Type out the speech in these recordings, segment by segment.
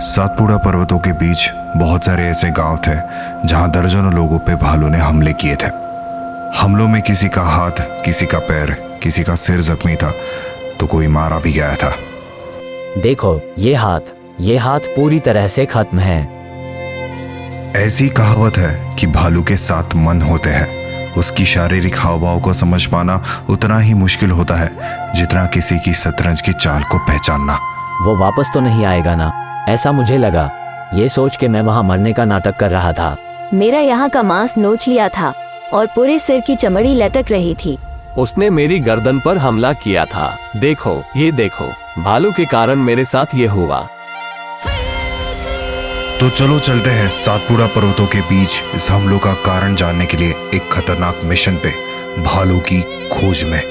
सातपुड़ा पर्वतों के बीच बहुत सारे ऐसे गांव थे जहां दर्जनों लोगों पे भालू ने हमले किए थे। हमलों में किसी का हाथ, किसी का पैर, किसी का सिर जख्मी था तो कोई मारा भी गया था। देखो ये हाथ पूरी तरह से खत्म है। ऐसी कहावत है कि भालू के 7 मन होते हैं। उसकी शारीरिक हाव भाव को समझ पाना उतना ही मुश्किल होता है जितना किसी की शतरंज की चाल को पहचानना। वो वापस तो नहीं आएगा ना, ऐसा मुझे लगा। ये सोच के मैं वहाँ मरने का नाटक कर रहा था। मेरा यहाँ का मांस नोच लिया था और पूरे सिर की चमड़ी लटक रही थी। उसने मेरी गर्दन पर हमला किया था। देखो, ये देखो, भालू के कारण मेरे साथ ये हुआ। तो चलो चलते हैं सातपुड़ा पर्वतों के बीच इस हमलों का कारण जानने के लिए एक खतरनाक मिशन पे, भालू की खोज में।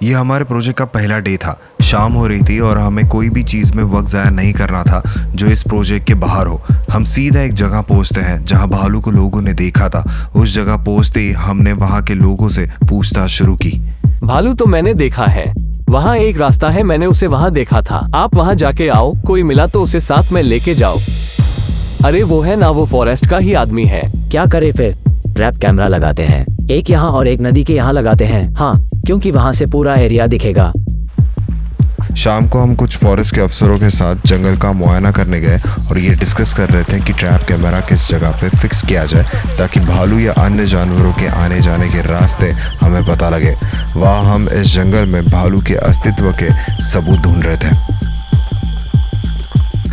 ये हमारे प्रोजेक्ट का पहला डे था। शाम हो रही थी और हमें कोई भी चीज़ में वक्त ज़ाया नहीं करना था जो इस प्रोजेक्ट के बाहर हो। हम सीधा एक जगह पहुंचते हैं जहां भालू को लोगों ने देखा था। उस जगह पहुंचते ही हमने वहां के लोगों से पूछताछ शुरू की। भालू तो मैंने देखा है, वहाँ एक रास्ता है, मैंने उसे वहाँ देखा था। आप वहाँ जाके आओ, कोई मिला तो उसे साथ में लेके जाओ। अरे वो है ना, वो फॉरेस्ट का ही आदमी है। क्या करे फिर? ट्रैप कैमरा लगाते हैं, एक यहाँ और एक नदी के यहाँ लगाते हैं। हाँ, क्योंकि वहाँ से पूरा एरिया दिखेगा। शाम को हम कुछ फॉरेस्ट के अफसरों के साथ जंगल का मुआयना करने गए और ये डिस्कस कर रहे थे कि ट्रैप कैमरा किस जगह पे फिक्स किया जाए ताकि भालू या अन्य जानवरों के आने जाने के रास्ते हमें पता लगे। वहाँ हम इस जंगल में भालू के अस्तित्व के सबूत ढूंढ रहे थे।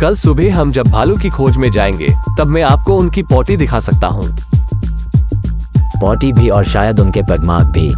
कल सुबह हम जब भालू की खोज में जाएंगे तब मैं आपको उनकी पॉटी दिखा सकता हूँ। पॉटी भी और शायद उनके पगमार्क भी।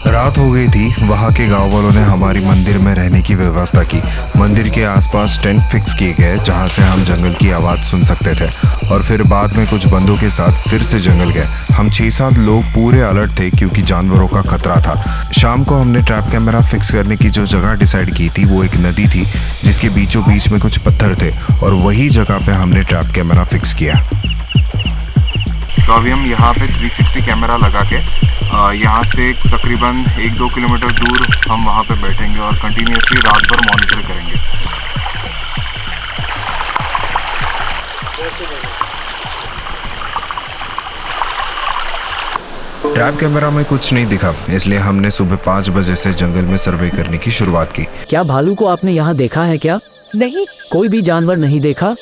रात हो गई थी। वहाँ के गांव वालों ने हमारी मंदिर में रहने की व्यवस्था की। मंदिर के आसपास टेंट फिक्स किए गए जहाँ से हम जंगल की आवाज़ सुन सकते थे और फिर बाद में कुछ बंदों के साथ फिर से जंगल गए। हम 6-7 लोग पूरे अलर्ट थे क्योंकि जानवरों का खतरा था। शाम को हमने ट्रैप कैमरा फिक्स करने की जो जगह डिसाइड की थी वो एक नदी थी जिसके बीचों बीच में कुछ पत्थर थे और वही जगह पे हमने ट्रैप कैमरा फिक्स किया। तो अभी हम यहाँ पे 360 कैमरा लगा के यहाँ से तकरीबन 1-2 किलोमीटर दूर हम वहाँ पे बैठेंगे और कंटिन्यूसली रात भर मॉनिटर करेंगे। ट्रैप कैमरा में कुछ नहीं दिखा, इसलिए हमने सुबह 5 बजे से जंगल में सर्वे करने की शुरुआत की। क्या भालू को आपने यहाँ देखा है क्या? नहीं, कोई भी जानवर नहीं देखा?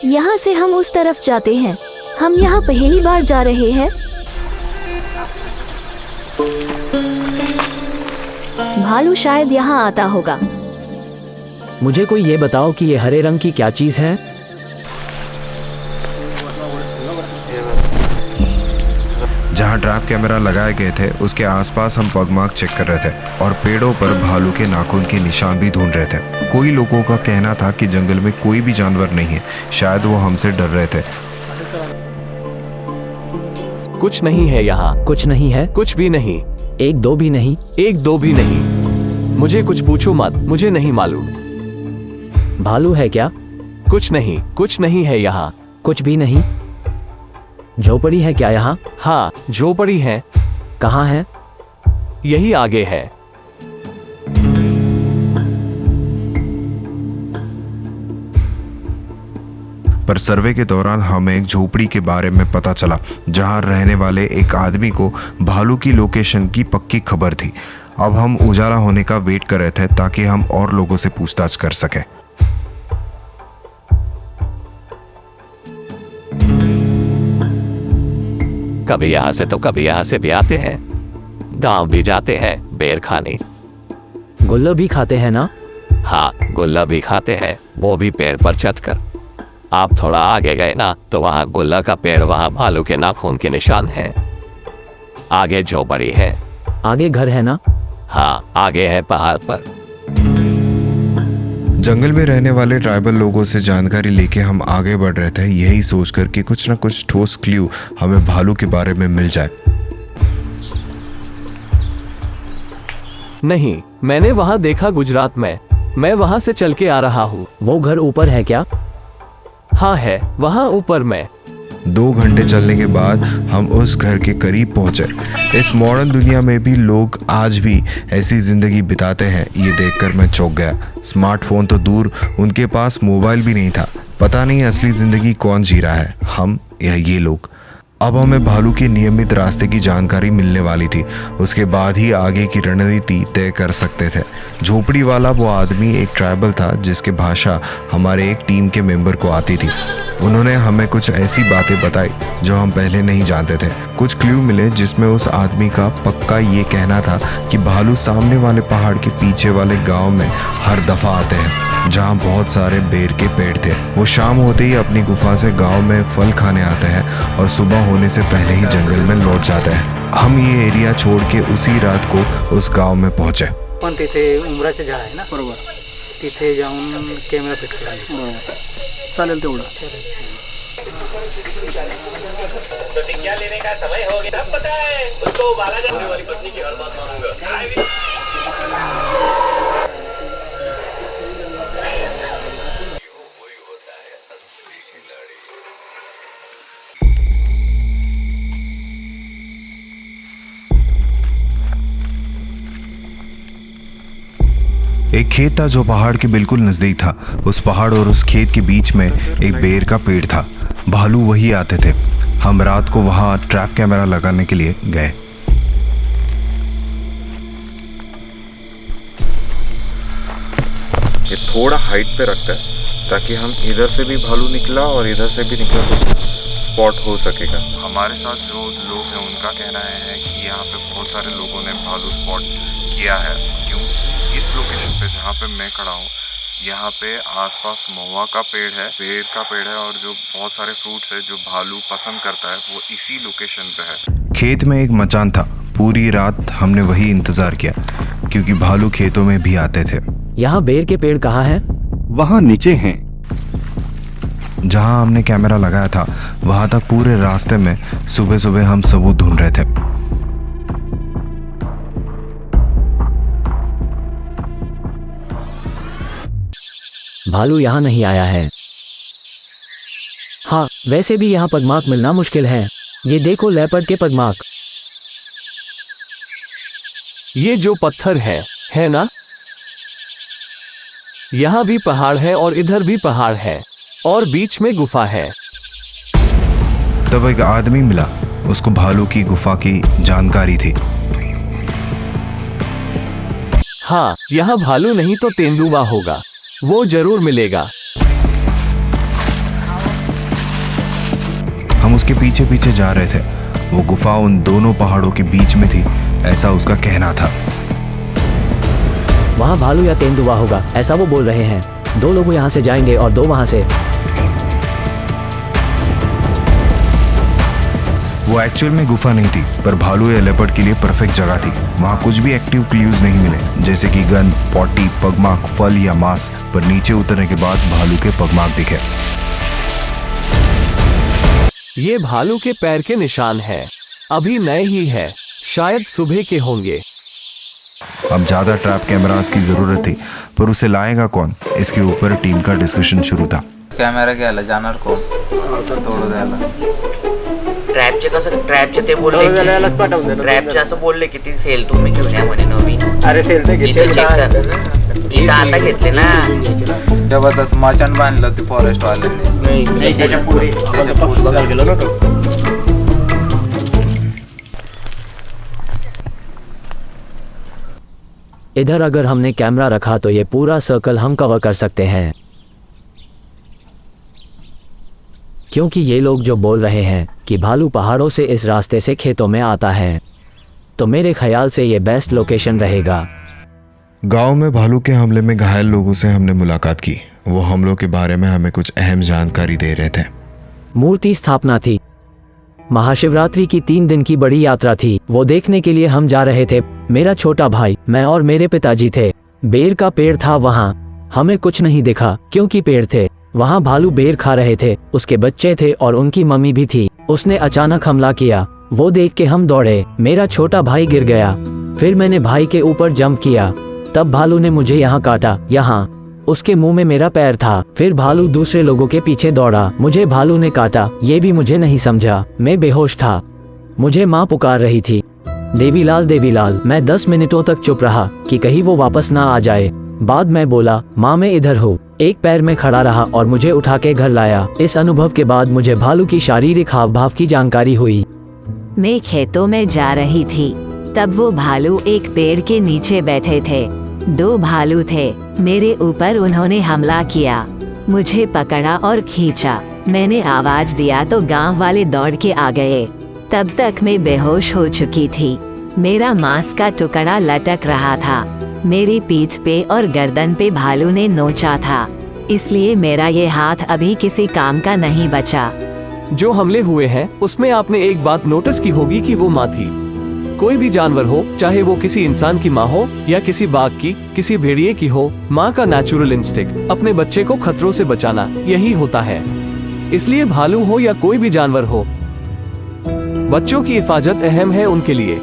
यहाँ से हम उस तरफ जाते हैं। हम यहाँ पहली बार जा रहे हैं। भालू शायद यहाँ आता होगा। मुझे कोई ये बताओ कि ये हरे रंग की क्या चीज है? जहाँ ट्रैप कैमरा लगाए गए थे उसके आसपास हम पगमार्क चेक कर रहे थे और पेड़ों पर भालू के नाखून के निशान भी ढूंढ रहे थे। कोई लोगों का कहना था कि जंगल में कोई भी जानवर नहीं है, शायद वो हमसे डर रहे थे। कुछ नहीं है यहाँ। कुछ नहीं है? कुछ भी नहीं। 1-2 भी नहीं? 1-2 भी नहीं। मुझे कुछ पूछो मत, मुझे नहीं मालूम। भालू है क्या? कुछ नहीं, कुछ नहीं है यहाँ। कुछ भी नहीं? झोपड़ी है क्या यहाँ? हाँ, झोपड़ी है। कहाँ है? यही आगे है। पर सर्वे के दौरान हमें एक झोपड़ी के बारे में पता चला जहां रहने वाले एक आदमी को भालू की लोकेशन की पक्की खबर थी। अब हम उजाला होने का वेट कर रहे थे ताकि हम और लोगों से पूछताछ कर सके। कभी यहाँ से तो कभी यहाँ से भी आते हैं। गांव भी जाते हैं बेर खाने। गुल्लो भी खाते हैं ना? हाँ, गुल्ला भी खाते हैं, वो भी पेड़ पर चढ़ कर। आप थोड़ा आगे गए ना तो वहाँ गुल्ला का पेड़, वहाँ भालू के नाखून के निशान हैं। आगे झोपड़ी है। आगे घर है ना? हाँ, आगे है पहाड़ पर। जंगल में रहने वाले ट्राइबल लोगों से जानकारी लेके हम आगे बढ़ रहे थे, यही सोचकर कि कुछ ना कुछ ठोस क्लू हमें भालू के बारे में मिल जाए। नहीं, मैंने वहाँ देखा गुजरात में। मैं वहाँ से चल के आ रहा हूँ। वो घर ऊपर है क्या? हाँ है, वहाँ ऊपर में। 2 घंटे चलने के बाद हम उस घर के करीब पहुंचे। इस मॉडर्न दुनिया में भी लोग आज भी ऐसी जिंदगी बिताते हैं, ये देखकर मैं चौंक गया। स्मार्टफोन तो दूर, उनके पास मोबाइल भी नहीं था। पता नहीं असली जिंदगी कौन जी रहा है, हम या ये लोग। अब हमें भालू के नियमित रास्ते की जानकारी मिलने वाली थी, उसके बाद ही आगे की रणनीति तय कर सकते थे। झोपड़ी वाला वो आदमी एक ट्राइबल था जिसकी भाषा हमारे एक टीम के मेंबर को आती थी। उन्होंने हमें कुछ ऐसी बातें बताई जो हम पहले नहीं जानते थे। कुछ क्लू मिले जिसमें उस आदमी का पक्का ये कहना था कि भालू सामने वाले पहाड़ के पीछे वाले गांव में हर दफा आते हैं, जहां बहुत सारे बेर के पेड़ थे। वो शाम होते ही अपनी गुफा से गांव में फल खाने आते हैं और सुबह होने से पहले ही जंगल में लौट जाते हैं। हम ये एरिया छोड़ के उसी रात को उस गांव में पहुंचे। पण तिथे उमराचे झाड आहे ना, बरोबर, तिथे जाऊन कॅमेरा फिट केला। चालेल तेवढं। प्रतिज्ञा लेने का समय हो गया। सब पता है उसको बालाजी वाली पत्नी की हर बात मानूंगा। एक खेत था जो पहाड़ के बिल्कुल नजदीक था। उस पहाड़ और उस खेत के बीच में एक बेर का पेड़ था। भालू वही आते थे। हम रात को वहां ट्रैप कैमरा लगाने के लिए गए। ये थोड़ा हाइट पे रखता है ताकि हम इधर से भी भालू निकला और इधर से भी निकला तो स्पॉट हो सकेगा। हमारे साथ जो लोग हैं उनका कहना है कि यहाँ पे बहुत सारे लोगों ने भालू स्पॉट किया है, क्योंकि इस लोकेशन पे जहाँ पे मैं खड़ा हूँ यहाँ पे आसपास महुआ का पेड़ है, बेर का पेड़ है और जो बहुत सारे फ्रूट्स है जो भालू पसंद करता है वो इसी लोकेशन पे है। खेत में एक मचान था। पूरी रात हमने वही इंतजार किया क्योंकि भालू खेतों में भी आते थे। यहाँ बेर के पेड़ कहाँ है? वहाँ नीचे हैं। जहाँ हमने कैमरा लगाया था वहां तक पूरे रास्ते में सुबह सुबह हम सबूत ढूंढ रहे थे। भालू यहाँ नहीं आया है। हाँ, वैसे भी यहाँ पगमार्क मिलना मुश्किल है। ये देखो, लेपर्ड के पगमार्क। ये जो पत्थर है ना? यहाँ भी पहाड़ है और इधर भी पहाड़ है और बीच में गुफा है। तब एक आदमी मिला, उसको भालू की गुफा की जानकारी थी। हाँ, यहाँ भालू नहीं तो तेंदुआ होगा, वो जरूर मिलेगा। हम उसके पीछे पीछे जा रहे थे। वो गुफा उन दोनों पहाड़ों के बीच में थी, ऐसा उसका कहना था। वहाँ भालू या तेंदुआ होगा, ऐसा वो बोल रहे हैं। 2 लोग यहाँ से जाएंगे और 2 वहाँ से। वो एक्चुअल में गुफा नहीं थी, पर भालू या लेपर्ड के लिए परफेक्ट जगह थी। वहाँ कुछ भी एक्टिव क्लूज नहीं मिले, जैसे कि गन, पॉटी, पगमार्क, फल या मांस, पर नीचे उतरने के बाद भालू के पगमार्क दिखे। ये भालू के पैर के निशान हैं। अभी नए ही है, शायद सुबह के होंगे। अब ज्यादा ट्रैप कैमरास की जरूरत थी, पर उसे लाएगा कौन, इसके ऊपर टीम का डिस्कशन शुरू था। कॅमेरा घ्यायला जाणार कोण? तोडू द्यायला ट्रॅपचे कसं, ट्रॅपचे ते बोलले की ट्रॅपचे असं बोलले की ती सेल तुम्ही घेऊन या म्हणे नवीन। अरे सेल ते इथे चेक कर, इथं आता घेतले ना। जबरदस्त मचान बांधलं ते फॉरेस्ट वाल्यांनी। त्याच्या पुढे गेलो ना तो। इधर अगर हमने कैमरा रखा तो ये पूरा सर्कल हम कवर कर सकते हैं, क्योंकि ये लोग जो बोल रहे हैं कि भालू पहाड़ों से इस रास्ते से खेतों में आता है, तो मेरे ख्याल से ये बेस्ट लोकेशन रहेगा। गांव में भालू के हमले में घायल लोगों से हमने मुलाकात की। वो हमलों के बारे में हमें कुछ अहम जानकारी दे रहे थे। मूर्ति स्थापना थी। महाशिवरात्रि की 3 दिन की बड़ी यात्रा थी। वो देखने के लिए हम जा रहे थे। मेरा छोटा भाई, मैं और मेरे पिताजी थे। बेर का पेड़ था वहाँ। हमें कुछ नहीं दिखा क्योंकि पेड़ थे। वहाँ भालू बेर खा रहे थे। उसके बच्चे थे और उनकी मम्मी भी थी। उसने अचानक हमला किया। वो देख के हम दौड़े। मेरा छोटा भाई गिर गया। फिर मैंने भाई के ऊपर जंप किया। तब भालू ने मुझे यहाँ काटा, यहाँ। उसके मुंह में मेरा पैर था। फिर भालू दूसरे लोगों के पीछे दौड़ा। मुझे भालू ने काटा, ये भी मुझे नहीं समझा। मैं बेहोश था। मुझे माँ पुकार रही थी, देवीलाल देवीलाल। मैं 10 मिनटों तक चुप रहा कि कहीं वो वापस ना आ जाए। बाद में बोला, माँ मैं इधर हूँ। एक पैर में खड़ा रहा और मुझे उठा के घर लाया। इस अनुभव के बाद मुझे भालू की शारीरिक हाव भाव की जानकारी हुई। मैं खेतों में जा रही थी, तब वो भालू एक पेड़ के नीचे बैठे थे। 2 भालू थे। मेरे ऊपर उन्होंने हमला किया, मुझे पकड़ा और खींचा। मैंने आवाज दिया तो गांव वाले दौड़ के आ गए। तब तक मैं बेहोश हो चुकी थी। मेरा मांस का टुकड़ा लटक रहा था। मेरी पीठ पे और गर्दन पे भालू ने नोचा था, इसलिए मेरा ये हाथ अभी किसी काम का नहीं बचा। जो हमले हुए हैं उसमें आपने एक बात नोटिस की होगी कि वो माँ थी। कोई भी जानवर हो, चाहे वो किसी इंसान की माँ हो या किसी बाघ की, किसी भेड़िए की हो, माँ का नेचुरल इंस्टिंक्ट अपने बच्चे को खतरों से बचाना यही होता है। इसलिए भालू हो या कोई भी जानवर हो, बच्चों की हिफाजत अहम है उनके लिए।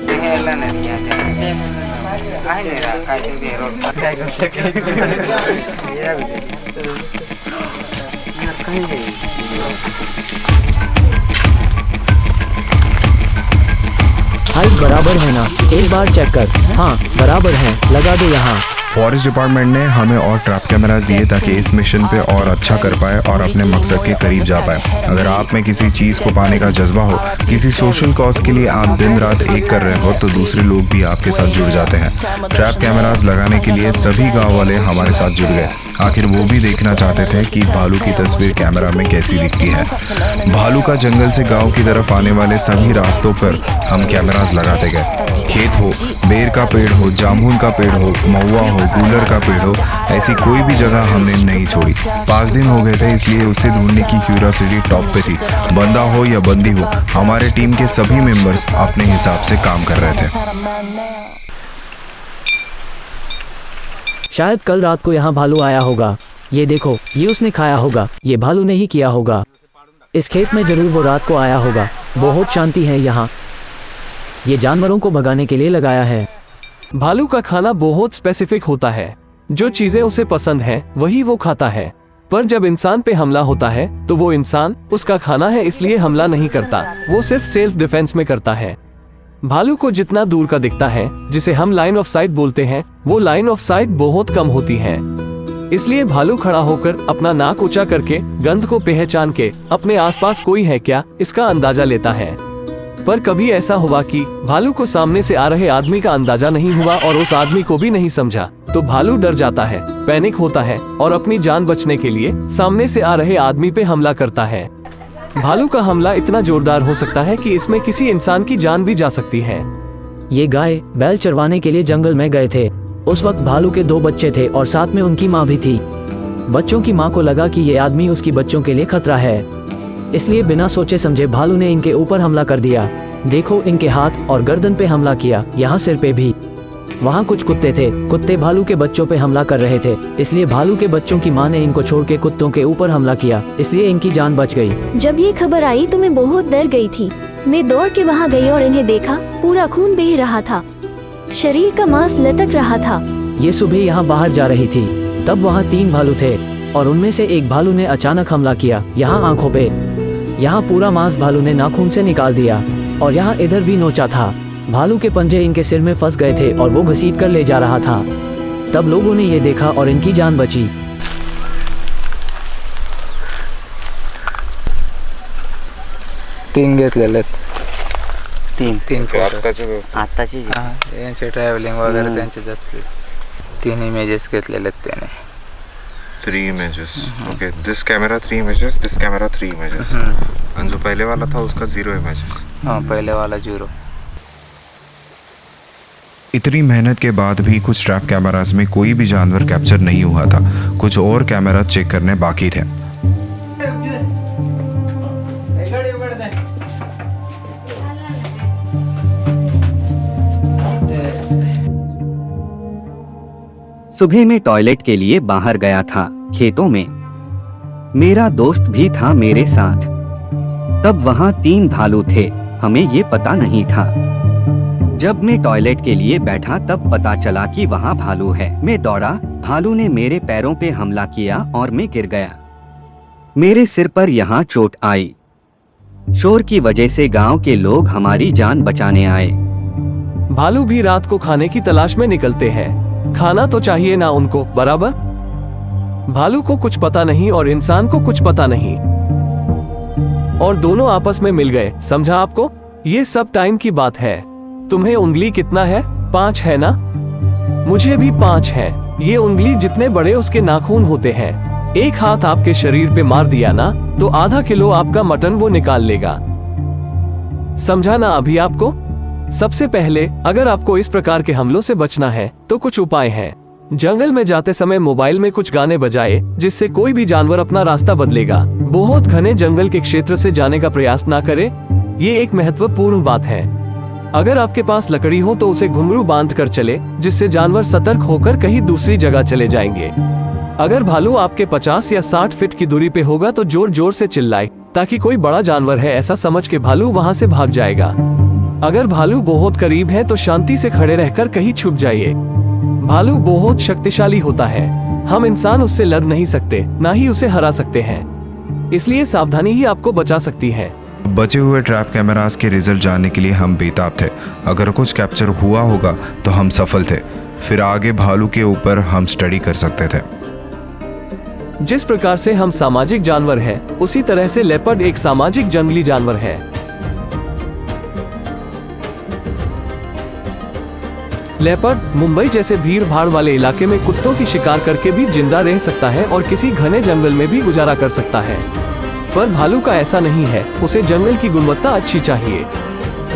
हाइट बराबर है ना? एक बार चेक कर। हाँ बराबर है, लगा दो यहाँ। फॉरेस्ट डिपार्टमेंट ने हमें और ट्रैप कैमरास दिए ताकि इस मिशन पे और अच्छा कर पाए और अपने मकसद के करीब जा पाए। अगर आप में किसी चीज़ को पाने का जज्बा हो, किसी सोशल कॉज के लिए आप दिन रात एक कर रहे हो, तो दूसरे लोग भी आपके साथ जुड़ जाते हैं। ट्रैप कैमरास लगाने के लिए सभी गाँव वाले हमारे साथ जुड़ गए। आखिर वो भी देखना चाहते थे कि भालू की तस्वीर कैमरा में कैसी दिखती है। भालू का जंगल से गाँव की तरफ आने वाले सभी रास्तों पर हम कैमरास लगाते गए। खेत हो, बेर का पेड़ हो, जामुन का पेड़ हो, महुआ हो, गूलर का पेड़ हो, ऐसी कोई भी जगह हमने नहीं छोड़ी। 5 दिन हो गए थे, इसलिए उसे ढूंढने की क्यूरियोसिटी टॉप पे थी। बंदा हो या बंदी हो, हमारे टीम के सभी मेंबर्स अपने हिसाब से काम कर रहे थे। शायद कल रात को यहाँ भालू आया होगा। ये देखो, ये उसने खाया होगा। ये भालू ने ही किया होगा। इस खेत में जरूर वो रात को आया होगा। बहुत शांति है यहाँ। ये जानवरों को भगाने के लिए लगाया है। भालू का खाना बहुत स्पेसिफिक होता है। जो चीजें उसे पसंद हैं, वही वो खाता है। पर जब इंसान पे हमला होता है तो वो इंसान उसका खाना है, इसलिए हमला नहीं करता। वो सिर्फ सेल्फ डिफेंस में करता है। भालू को जितना दूर का दिखता है, जिसे हम लाइन ऑफ साइट बोलते हैं, वो लाइन ऑफ साइट बहुत कम होती है। इसलिए भालू खड़ा होकर अपना नाक ऊंचा करके गंध को पहचान के अपने आसपास कोई है क्या इसका अंदाजा लेता है। पर कभी ऐसा हुआ कि भालू को सामने से आ रहे आदमी का अंदाजा नहीं हुआ और उस आदमी को भी नहीं समझा, तो भालू डर जाता है, पैनिक होता है और अपनी जान बचने के लिए सामने से आ रहे आदमी पे हमला करता है। भालू का हमला इतना जोरदार हो सकता है कि इसमें किसी इंसान की जान भी जा सकती है। ये गाय बैल चरवाने के लिए जंगल में गए थे। उस वक्त भालू के 2 बच्चे थे और साथ में उनकी माँ भी थी। बच्चों की माँ को लगा कि ये आदमी उसकी बच्चों के लिए खतरा है, इसलिए बिना सोचे समझे भालू ने इनके ऊपर हमला कर दिया। देखो, इनके हाथ और गर्दन पे हमला किया, यहाँ सिर पे भी। वहाँ कुछ कुत्ते थे। कुत्ते भालू के बच्चों पे हमला कर रहे थे, इसलिए भालू के बच्चों की माँ ने इनको छोड़ के कुत्तों के ऊपर हमला किया, इसलिए इनकी जान बच गई। जब ये खबर आई तो मैं बहुत डर गई थी। मैं दौड़ के वहाँ गई और इन्हें देखा। पूरा खून बह रहा था, शरीर का मांस लटक रहा था। ये सुबह यहाँ बाहर जा रही थी, तब वहाँ 3 भालू थे और उनमें से एक भालू ने अचानक हमला किया, यहाँ आंखों पे। यहाँ पूरा मांस भालू ने नाखून से निकाल दिया और यहाँ इधर भी नोचा था। भालू के पंजे इनके सिर में फंस गए थे और वो घसीट कर ले जा रहा था। तब लोगों ने ये देखा और इनकी जान बची। तीन घेतलेले तीन आत्ताची यांचे ट्रॅव्हलिंग वगैरे त्यांचे जास्त 3 इमेजेस घेतलेले आहेत त्याने 3 images. Okay, this camera 3 images, this camera 3 images. और जो पहले वाला था उसका 0 images. हाँ, पहले वाला 0. इतनी मेहनत के बाद भी कुछ ट्रैप कैमरास में कोई भी जानवर कैप्चर नहीं हुआ था। कुछ और कैमरा चेक करने बाकी थे। सुबह में टॉयलेट के लिए बाहर गया था खेतों में। मेरा दोस्त भी था मेरे साथ। तब वहाँ 3 भालू थे, हमें ये पता नहीं था। जब मैं टॉयलेट के लिए बैठा तब पता चला कि वहाँ भालू है। मैं दौड़ा, भालू ने मेरे पैरों पे हमला किया और मैं गिर गया। मेरे सिर पर यहाँ चोट आई। शोर की वजह से गांव के लोग हमारी जान बचाने आए। भालू भी रात को खाने की तलाश में निकलते हैं। खाना तो चाहिए ना उनको, बराबर। भालू को कुछ पता नहीं और इंसान को कुछ पता नहीं, और दोनों आपस में मिल गए। समझा आपको? ये सब टाइम की बात है। तुम्हें उंगली कितना है? 5 है ना? मुझे भी 5 है। ये उंगली जितने बड़े उसके नाखून होते हैं। एक हाथ आपके शरीर पे मार दिया ना तो आधा किलो आपका मटन वो निकाल लेगा। समझा ना अभी आपको? सबसे पहले अगर आपको इस प्रकार के हमलों से बचना है तो कुछ उपाय हैं। जंगल में जाते समय मोबाइल में कुछ गाने बजाए, जिससे कोई भी जानवर अपना रास्ता बदलेगा। बहुत घने जंगल के क्षेत्र से जाने का प्रयास ना करे, ये एक महत्वपूर्ण बात है। अगर आपके पास लकड़ी हो तो उसे घुंघरू बांध कर चले, जिससे जानवर सतर्क होकर कहीं दूसरी जगह चले जाएंगे। अगर भालू आपके 50 या 60 फीट की दूरी पे होगा तो जोर जोर से चिल्लाए, ताकि कोई बड़ा जानवर है ऐसा समझ के भालू वहाँ से भाग जाएगा। अगर भालू बहुत करीब है तो शांति से खड़े रहकर कहीं छुप जाइए। भालू बहुत शक्तिशाली होता है। हम इंसान उससे लड़ नहीं सकते, ना ही उसे हरा सकते हैं। इसलिए सावधानी ही आपको बचा सकती है। बचे हुए ट्रैप कैमरास के रिजल्ट जानने के लिए हम बेताब थे। अगर कुछ कैप्चर हुआ होगा तो हम सफल थे। फिर आगे भालू के ऊपर हम स्टडी कर सकते थे। जिस प्रकार से हम सामाजिक जानवर हैं, उसी तरह से लेपर्ड एक सामाजिक जंगली जानवर है। लेपर्ड मुंबई जैसे भीड़ भाड़ वाले इलाके में कुत्तों की शिकार करके भी जिंदा रह सकता है और किसी घने जंगल में भी गुजारा कर सकता है। पर भालू का ऐसा नहीं है। उसे जंगल की गुणवत्ता अच्छी चाहिए।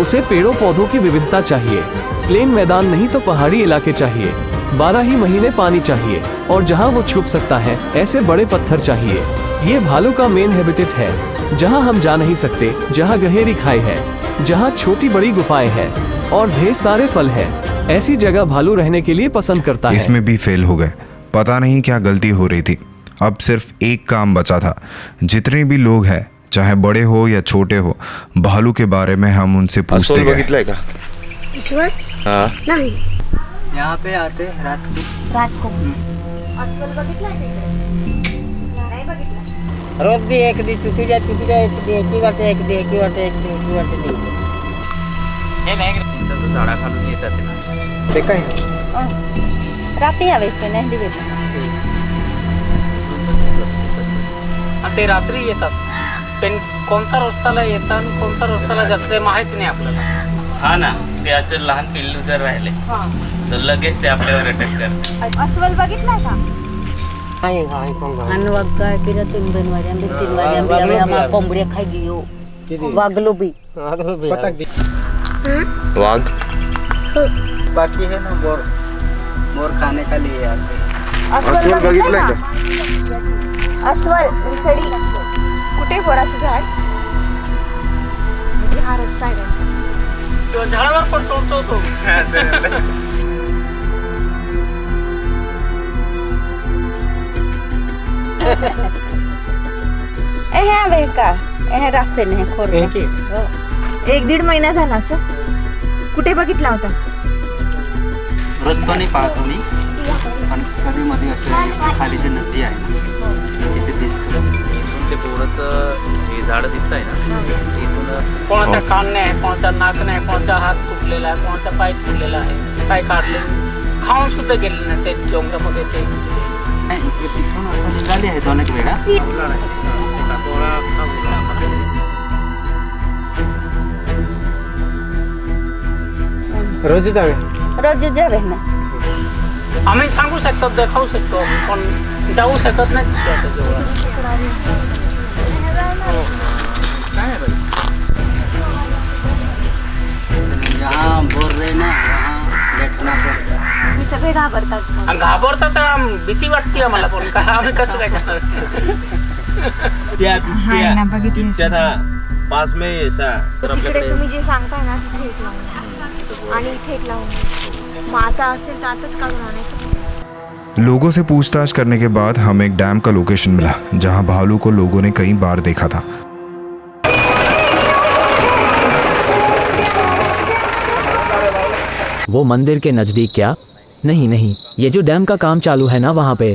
उसे पेड़ों पौधों की विविधता चाहिए। प्लेन मैदान नहीं तो पहाड़ी इलाके चाहिए। 12 ही महीने पानी चाहिए, और जहाँ वो छुप सकता है ऐसे बड़े पत्थर चाहिए। ये भालू का मेन हैबिटेट है, जहाँ हम जा नहीं सकते, जहाँ गहरी खाई है, जहाँ छोटी बड़ी गुफाएं हैं और ढेर सारे फल है। ऐसी जगह भालू रहने के लिए पसंद करता है। इसमें भी फेल हो गए। पता नहीं क्या गलती हो रही थी। अब सिर्फ एक काम बचा था। जितने भी लोग हैं, चाहे बड़े हो या छोटे हो, भालू के बारे में हम उनसे पूछते गए। बघितलंय का? हाँ। नहीं, यहाँ पे आते रात को। अस्वल बघितलाय का इकडे? नाही बघितला। रोज दी एक दी चुकी जा एक दी एकी वाटे एक दी एकी वाटे एक दी एकी वाटे नाही. हे नाही झाडाखालून येतात ना ते काय रात्री यावे इकडे नाही दिवे ते रात्री येतात. पण कोणत्या रस्त्याला येतात आणि कोणत्या रस्त्याला जातात ते माहित नाही आपल्याला. हा ना, त्याचं लहान पिल्लू जर राहिले तर लगेच ते आपल्यावर अटॅक करतात. अस्वल बघितलाय का? नाही हाय कोण आणि वगळ किरा 3 वाजता आम्हा कोंबड्या खाई गियो वागलो भी पटक दी वाघ बाकी है ना मोर खाने का लिए आते. अस्वल बघितलंय का? अस्वल सडी कुठे बोराचं झाड म्हणजे हा रस्ता आहे तो झाडावर पण तोडतो तो. हे का हे राखते नाही खोर 1-1.5 महिना झाला असं. कुठे बघितला होता? रस्त्याने पाहतो मी, पण कधी मध्ये असं खाली जे नदी आहे ना तिथे दिसतं. इथून ते बोराचं हे झाड दिसतंय ना, इथून कोणाचा कान नाही, कोणाचा नाक नाही, कोणाचा हात तुटलेला आहे, कोणाचा पाय तुटलेला आहे, काय काढले खाऊन सुद्धा गेले ना ते डोंगरामध्ये. ते तिथून असं निघाले आहेत अनेक वेळा. रोज जावे ना आम्ही सांगू शकतो, देखावू शकतो, पण जाऊ शकत नाही त्याच्या जवळ. जहाँ बोल रहे ना वहाँ बैठना सगळे घाबरतात का? घाबरतात, भीती वाटते आम्हाला, पण काय आम्ही कसं काय करणार? हाय ना, बघितलं पास में ऐसा तर तिकडे आपल्याकडे तुम्ही जे सांगताय ना तिथे एक लावून आणि इथे एक लावून, मग आता असेल तर आताच काढून आणायचं. लोगों से पूछताछ करने के बाद हमें एक डैम का लोकेशन मिला जहां भालू को लोगों ने कई बार देखा था। वो मंदिर के नजदीक क्या? नहीं नहीं, ये जो डैम का काम चालू है ना वहाँ पे।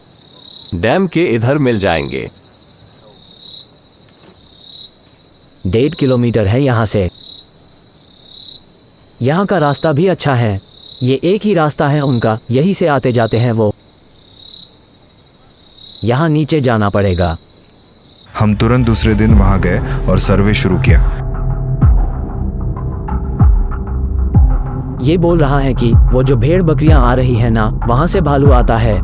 डैम के इधर मिल जाएंगे। 1.5 किलोमीटर है यहाँ से। यहाँ का रास्ता भी अच्छा है, ये एक ही रास्ता है उनका, यहीं से आते जाते हैं वो। यहाँ नीचे जाना पड़ेगा। हम तुरंत दूसरे दिन वहां गए और सर्वे शुरू किया। ये बोल रहा है कि वो जो भेड़ बकरियां आ रही है ना, वहां से भालू आता है।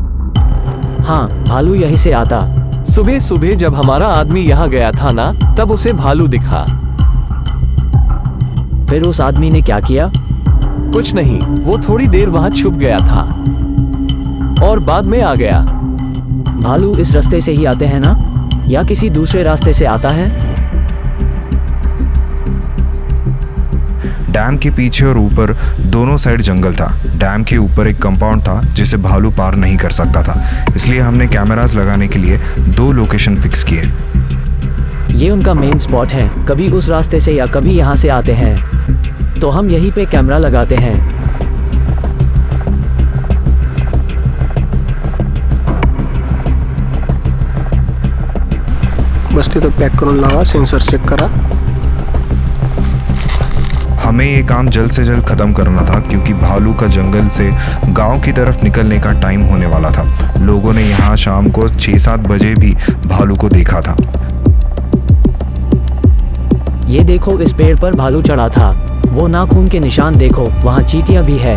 हाँ, भालू यहीं से आता। सुबह सुबह जब हमारा आदमी यहाँ गया था ना, तब उसे भालू दिखा। फिर उस आदमी ने क्या किया? कुछ नहीं, वो थोड़ी देर वहाँ छुप गया था और बाद में आ गया। भालू इस रास्ते से ही आते हैं ना, या किसी दूसरे रास्ते से आता है? डैम के पीछे और ऊपर दोनों साइड जंगल था। डैम के ऊपर एक कंपाउंड था जिसे भालू पार नहीं कर सकता था, इसलिए हमने कैमरास लगाने के लिए 2 लोकेशन फिक्स किए। ये उनका मेन स्पॉट है, कभी उस रास्ते से या कभी यहाँ से आते हैं, तो हम यहीं पे कैमरा लगाते हैं। बस तिथं पॅक करून लावा, सेन्सर चेक करा। हमें ये काम जल्द से जल्द ख़त्म करना था क्योंकि भालू का जंगल से गांव की तरफ निकलने का टाइम होने वाला था। लोगों ने यहाँ शाम को 6-7 बजे भी भालू को देखा था। ये देखो, इस पेड़ पर भालू चढ़ा था। वो नाखून के निशान देखो, वहाँ चींटियाँ भी है।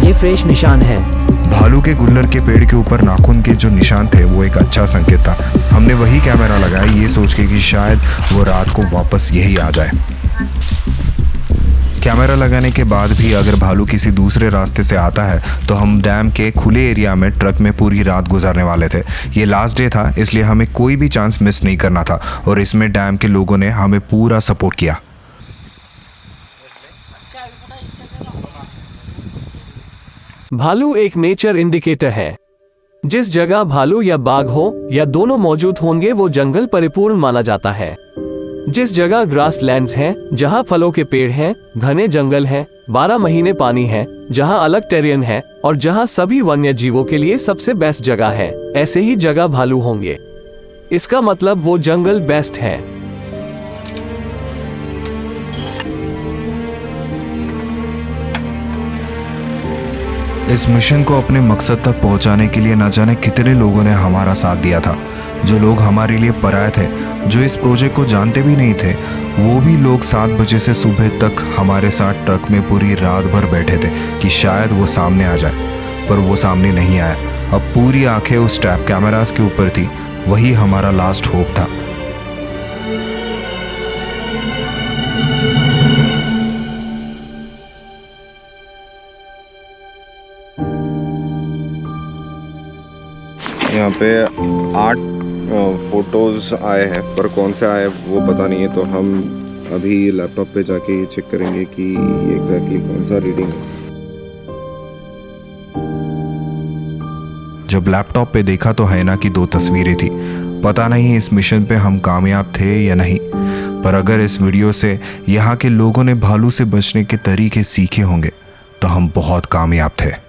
ये फ्रेश निशान है। भालू के गुल्लर के पेड़ के ऊपर नाखून के जो निशान थे वो एक अच्छा संकेत था। हमने वही कैमरा लगाया ये सोच के कि शायद वो रात को वापस यही आ जाए। कैमरा लगाने के बाद भी अगर भालू किसी दूसरे रास्ते से आता है तो हम डैम के खुले एरिया में ट्रक में पूरी रात गुजारने वाले थे। ये लास्ट डे था, इसलिए हमें कोई भी चांस मिस नहीं करना था और इसमें डैम के लोगों ने हमें पूरा सपोर्ट किया। भालू एक नेचर इंडिकेटर है। जिस जगह भालू या बाघ हो या दोनों मौजूद होंगे वो जंगल परिपूर्ण माना जाता है। जिस जगह ग्रास लैंड्स हैं, जहां फलों के पेड़ हैं, घने जंगल हैं, 12 महीने पानी है, जहां अलग टेरियन है और जहां सभी वन्य जीवों के लिए सबसे बेस्ट जगह है, ऐसे ही जगह भालू होंगे। इसका मतलब वो जंगल बेस्ट है। इस मिशन को अपने मकसद तक पहुंचाने के लिए न जाने कितने लोगों ने हमारा साथ दिया था। जो लोग हमारे लिए पराये थे, जो इस प्रोजेक्ट को जानते भी नहीं थे, वो भी लोग 7 बजे से सुबह तक हमारे साथ ट्रक में पूरी रात भर बैठे थे कि शायद वो सामने आ जाए, पर वो सामने नहीं आया। अब पूरी आंखें उस ट्रैप कैमरास के ऊपर थी, वही हमारा लास्ट होप था। यहाँ पे 8 फोटोज आए हैं, पर कौन से आए वो पता नहीं है, तो हम अभी लैपटॉप पे जाके ये चेक करेंगे कि एग्जैक्टली कौन सा रीडिंग है। जब लैपटॉप पे देखा तो हैना की 2 तस्वीरें थी। पता नहीं इस मिशन पे हम कामयाब थे या नहीं, पर अगर इस वीडियो से यहाँ के लोगों ने भालू से बचने के तरीके सीखे होंगे तो हम बहुत कामयाब थे।